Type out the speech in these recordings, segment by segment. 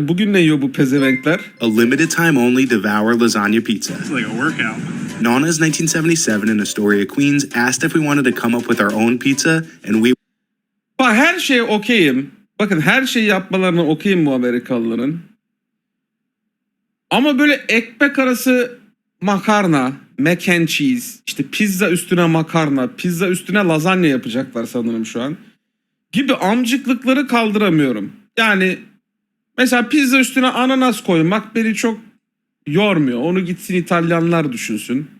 Bugün ne yiyor bu pezevenkler? A limited time only devour lasagna pizza. It's like a workout. Known as 1977 in Astoria, Queens, asked if we wanted to come up with our own pizza, and we Bak her şeye okeyim. Bakın her şeyi yapmalarına okeyim bu Amerikalıların. Ama böyle ekmek arası makarna, mac and cheese, işte pizza üstüne makarna, pizza üstüne lazanya yapacaklar sanırım şu an. Gibi amcıklıkları kaldıramıyorum. Yani mesela pizza üstüne ananas koymak beni çok yormuyor. Onu gitsin İtalyanlar düşünsün.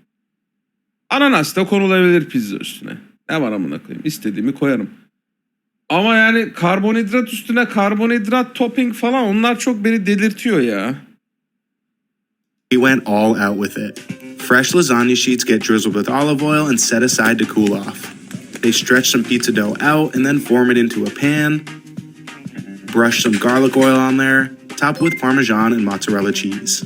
Ananas da konulabilir pizza üstüne. Ne var amına koyayım? İstediğimi koyarım. Ama yani karbonhidrat üstüne karbonhidrat topping falan onlar çok beni delirtiyor ya. went all out with it. Fresh lasagna sheets get drizzled with olive oil and set aside to cool off. They stretch some pizza dough out and then form it into a pan. Brush some garlic oil on there, top with Parmesan and mozzarella cheese.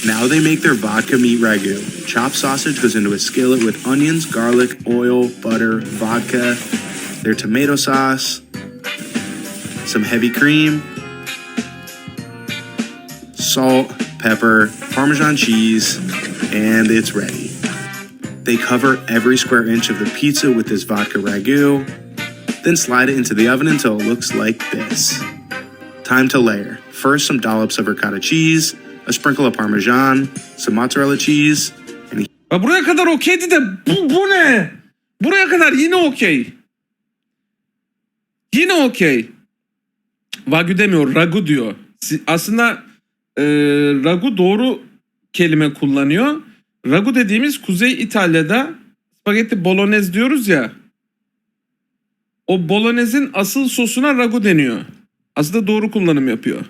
Now they make their vodka meat ragu. Chopped sausage goes into a skillet with onions, garlic, oil, butter, vodka, their tomato sauce, some heavy cream, salt, pepper, Parmesan cheese, and it's ready. They cover every square inch of the pizza with this vodka ragu, then slide it into the oven until it looks like this. Time to layer. First, some dollops of ricotta cheese, a sprinkle of Parmesan, some mozzarella cheese, and Buraya kadar okeydi de bu ne? Buraya kadar yine okey. Yine okey. Wagyu demiyor, ragu diyor. Aslında ragu doğru kelime kullanıyor. Ragu dediğimiz Kuzey İtalya'da spagetti bolognese diyoruz ya. O bolognese'in asıl sosuna ragu deniyor. Aslında doğru kullanım yapıyor.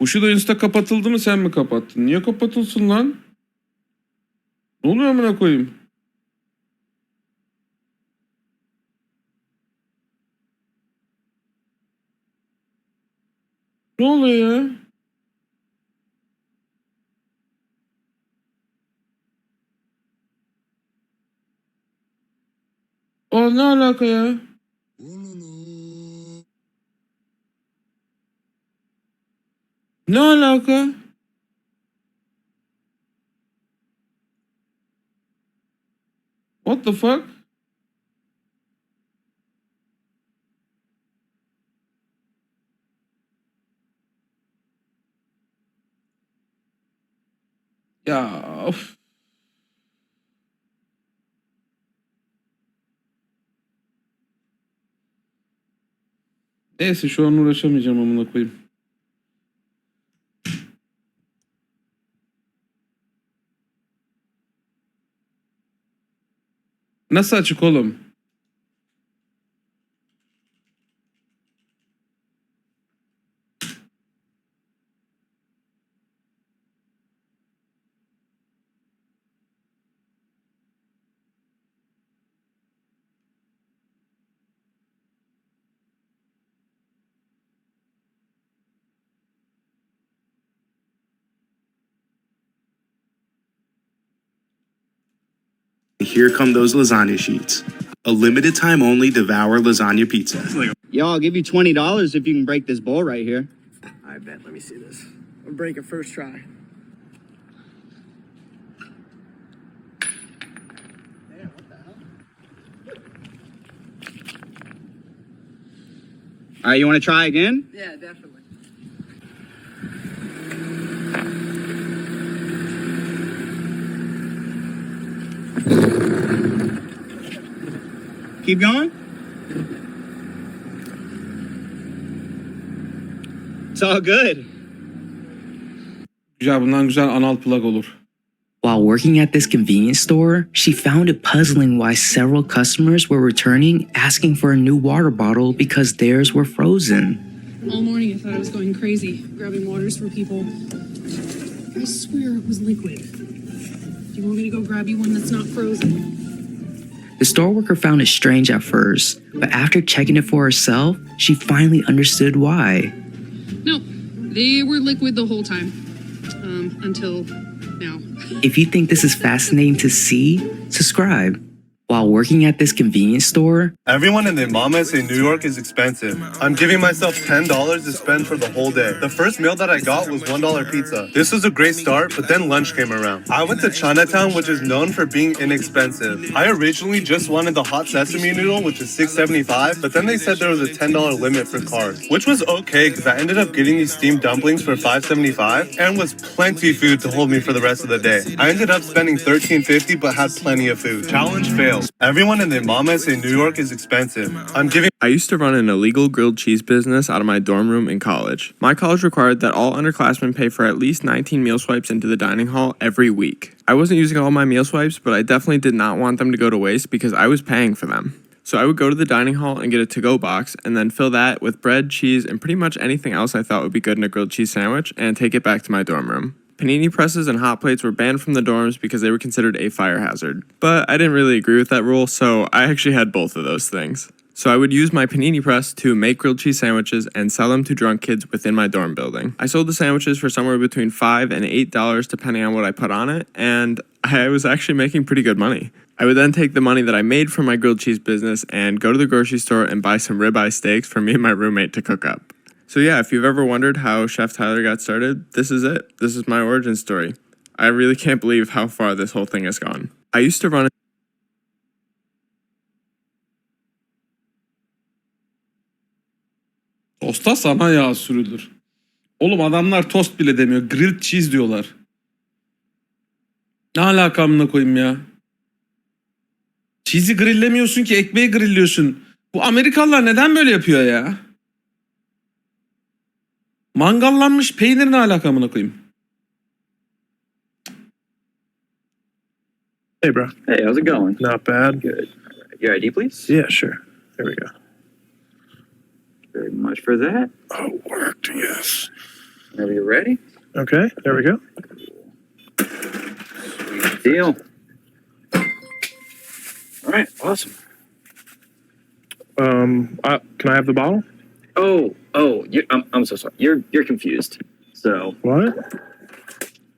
Bu şu da Insta kapatıldı mı, sen mi kapattın? Niye kapatılsın lan? Ne oluyor amına koyayım? Ne oluyor ya? O ne alaka ya? Ne alaka? What the fuck? Ya of. Neyse şu an uğraşamayacağım amına koyayım. Nasıl açık oğlum? here come those lasagna sheets. A limited time only devour lasagna pizza. Yo, I'll give you $20 if you can break this bowl right here. I bet. Let me see this. I'll break it first try. Damn, what the hell? All right, you want to try again? Yeah, definitely. Keep going. It's all good. Güzel, bundan güzel anal plug olur. While working at this convenience store, she found it puzzling why several customers were returning asking for a new water bottle because theirs were frozen. All morning I thought I was going crazy, grabbing waters for people. I swear it was liquid. Do you want me to go grab you one that's not frozen? The store worker found it strange at first, but after checking it for herself, she finally understood why. No, they were liquid the whole time. Until now. If you think this is fascinating to see, subscribe. While working at this convenience store, Everyone and their mama say New York is expensive. I'm giving myself $10 to spend for the whole day. The first meal that I got was $1 pizza. This was a great start, but then lunch came around. I went to Chinatown, which is known for being inexpensive. I originally just wanted the hot sesame noodle, which is $6.75, but then they said there was a $10 limit for carbs, which was okay because I ended up getting these steamed dumplings for $5.75 and was plenty food to hold me for the rest of the day. I ended up spending $13.50 but had plenty of food. Challenge failed. Everyone and their mama say New York is expensive. I used to run an illegal grilled cheese business out of my dorm room in college. My college required that all underclassmen pay for at least 19 meal swipes into the dining hall every week. I wasn't using all my meal swipes, but I definitely did not want them to go to waste because I was paying for them. So I would go to the dining hall and get a to-go box and then fill that with bread, cheese, and pretty much anything else I thought would be good in a grilled cheese sandwich and take it back to my dorm room. Panini presses and hot plates were banned from the dorms because they were considered a fire hazard. But I didn't really agree with that rule, so I actually had both of those things. So I would use my panini press to make grilled cheese sandwiches and sell them to drunk kids within my dorm building. I sold the sandwiches for somewhere between $5 and $8 depending on what I put on it, and I was actually making pretty good money. I would then take the money that I made from my grilled cheese business and go to the grocery store and buy some ribeye steaks for me and my roommate to cook up. So yeah, if you've ever wondered how Chef Tyler got started, this is it. This is my origin story. I really can't believe how far this whole thing has gone. I used to run Tosta sana yağ sürülür. Oğlum adamlar tost bile demiyor. Grilled cheese diyorlar. Ne alakamına koyayım ya? Cheese'i grillemiyorsun ki, ekmeği grilliyorsun. Bu Amerikalılar neden böyle yapıyor ya? Mangallanmış peynir ne alakamına koyayım? Hey, bro. Hey, how's it going? Not bad. Good. Your ID, please? Yeah, sure. There we go. Very much for that. Oh, worked, yes. Whenever you're ready. Okay, there we go. Sweet deal. All right, awesome. Can I have the bottle? I'm so sorry. You're confused. So What?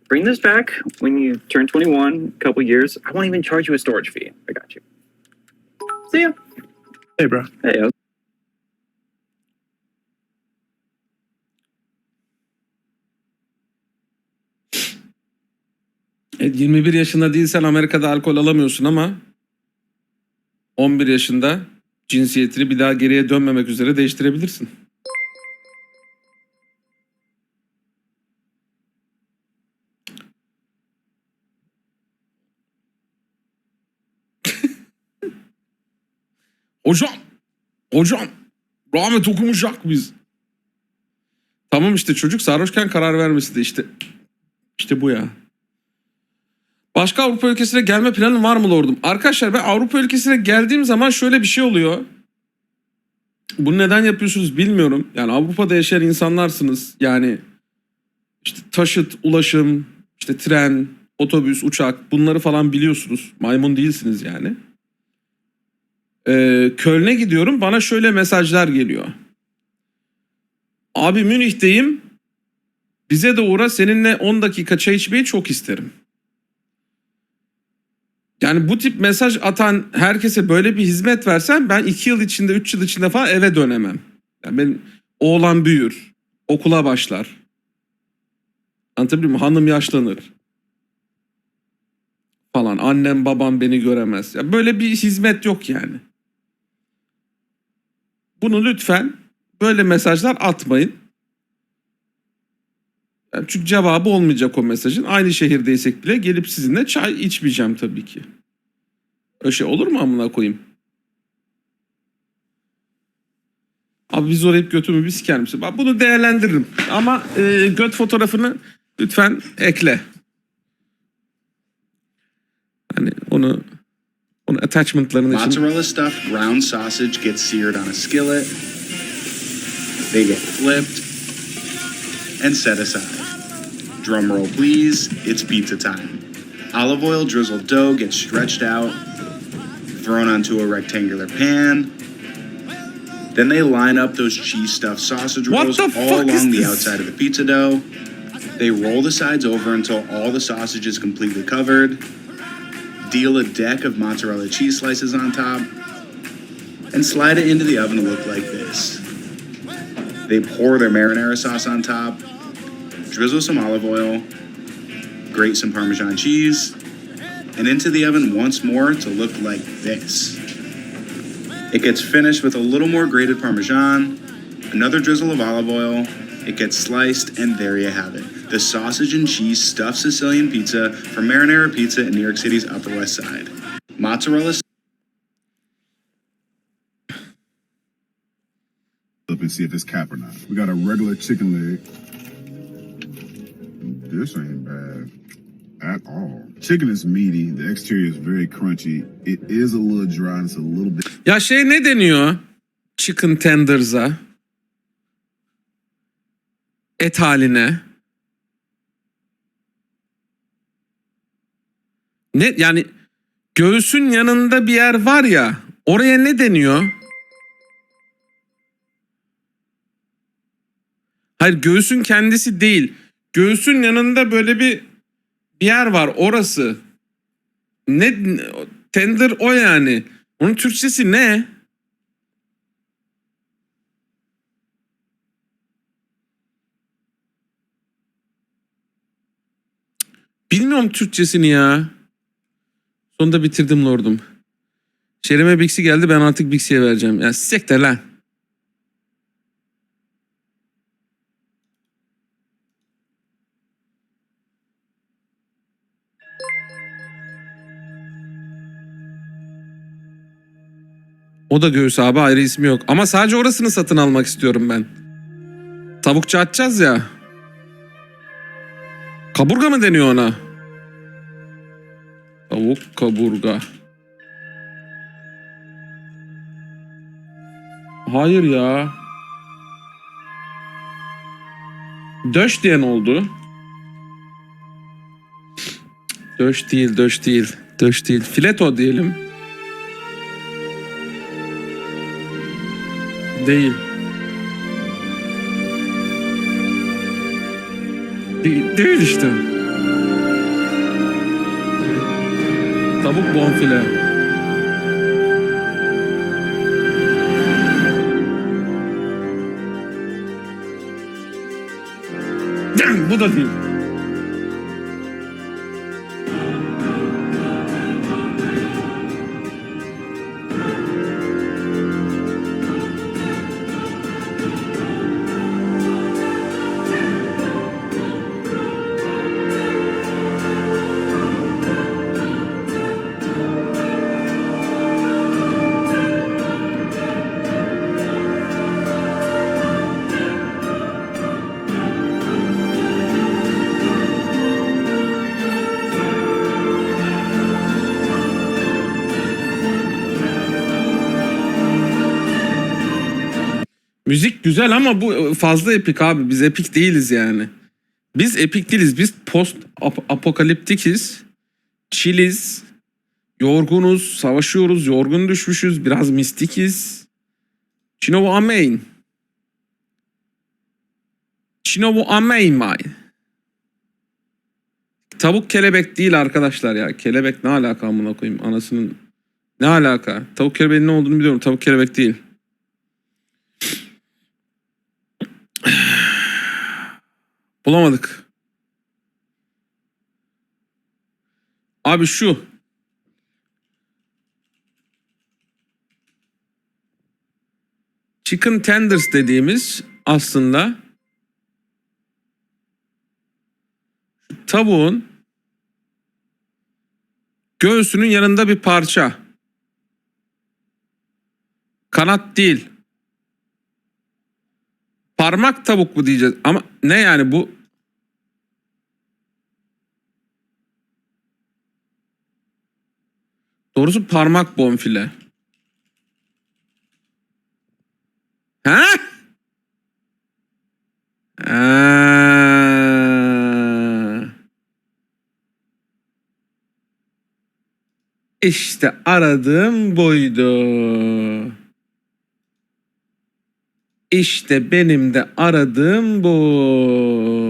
bring this back when you turn 21, a couple years. I won't even charge you a storage fee. I got you. See ya. Hey, bro. Hey, Evet, 21 yaşında değilsen Amerika'da alkol alamıyorsun ama 11 yaşında cinsiyetini bir daha geriye dönmemek üzere değiştirebilirsin. Hocam, rahmet okumuşak biz. Tamam işte çocuk sarhoşken karar vermesi de işte bu ya. Başka Avrupa ülkesine gelme planın var mı lordum? Arkadaşlar ben Avrupa ülkesine geldiğim zaman şöyle bir şey oluyor. Bunu neden yapıyorsunuz bilmiyorum. Yani Avrupa'da yaşayan insanlarsınız. Yani işte taşıt, ulaşım, işte tren, otobüs, uçak bunları falan biliyorsunuz. Maymun değilsiniz yani. Köln'e gidiyorum. Bana şöyle mesajlar geliyor. Abi Münih'teyim. Bize de uğra, seninle 10 dakika çay içmeyi çok isterim. Yani bu tip mesaj atan herkese böyle bir hizmet versem ben 2 yıl içinde 3 yıl içinde falan eve dönemem. Yani benim oğlan büyür. Okula başlar. Anlatabiliyor muyum? Hanım yaşlanır. Falan. Annem babam beni göremez. Ya böyle bir hizmet yok yani. Bunu lütfen böyle mesajlar atmayın. Yani çünkü cevabı olmayacak o mesajın. Aynı şehirdeysek bile gelip sizinle çay içmeyeceğim tabii ki. Öyle şey olur mu amına koyayım? Abi biz orayıp götümü bir siker misin? Bak bunu değerlendiririm. Ama göt fotoğrafını lütfen ekle. Hani onu attachment'ların için. Mozzarella stuffed ground sausage gets seared on a skillet. They get flipped and set aside. Drum roll please, it's pizza time. Olive oil drizzled dough gets stretched out, thrown onto a rectangular pan. Then they line up those cheese stuffed sausage rolls all along the outside of the pizza dough. They roll the sides over until all the sausage is completely covered. Deal a deck of mozzarella cheese slices on top, and slide it into the oven to look like this. They pour their marinara sauce on top, drizzle some olive oil, grate some Parmesan cheese, and into the oven once more to look like this. It gets finished with a little more grated Parmesan, another drizzle of olive oil, it gets sliced, and there you have it. The sausage and cheese stuffed Sicilian pizza from Marinara Pizza in New York City's Upper West Side. Mozzarella up and see if it's cap or not. We got a regular chicken leg. This ain't bad at all. Chicken is meaty. The exterior is very crunchy. It is a little dry and it's a little bit... Ya şey ne deniyor? Chicken tenders'a. Et haline. Ne yani göğsün yanında bir yer var ya, oraya ne deniyor? Hayır, göğsün kendisi değil. Göğsün yanında böyle bir yer var, orası. Ne tender o yani. Onun Türkçesi ne? Bilmiyorum Türkçesini ya. Sonunda bitirdim lordum. Şerime Bixi geldi, ben artık Bixi'ye vereceğim. Ya siktir lan. O da göğüs abi, ayrı ismi yok. Ama sadece orasını satın almak istiyorum ben. Tavukçu açacağız ya. Kaburga mı deniyor ona? Tavuk kaburga. Hayır ya. Döş diyen oldu. Döş değil, döş değil. Döş değil. Fileto diyelim. Değil. Değil işte. Tavuk bonfile. Bu da değil. Müzik güzel ama bu fazla epik abi. Biz epik değiliz yani. Biz epik değiliz. Biz post apokaliptikiz. Çiliz. Yorgunuz. Savaşıyoruz. Yorgun düşmüşüz. Biraz mistikiz. Çinovo ameyn. Çinovo ameyn. Tavuk kelebek değil arkadaşlar ya. Kelebek ne alaka amına koyayım? Anasının ne alaka? Tavuk kelebeğin ne olduğunu biliyorum. Tavuk kelebek değil. Bulamadık. Abi şu. Chicken tenders dediğimiz aslında tavuğun göğsünün yanında bir parça. Kanat değil. Parmak tavuk mu diyeceğiz? Ama ne yani bu? Doğrusu parmak bonfile. Ha? İşte aradığım buydu. İşte benim de aradığım bu.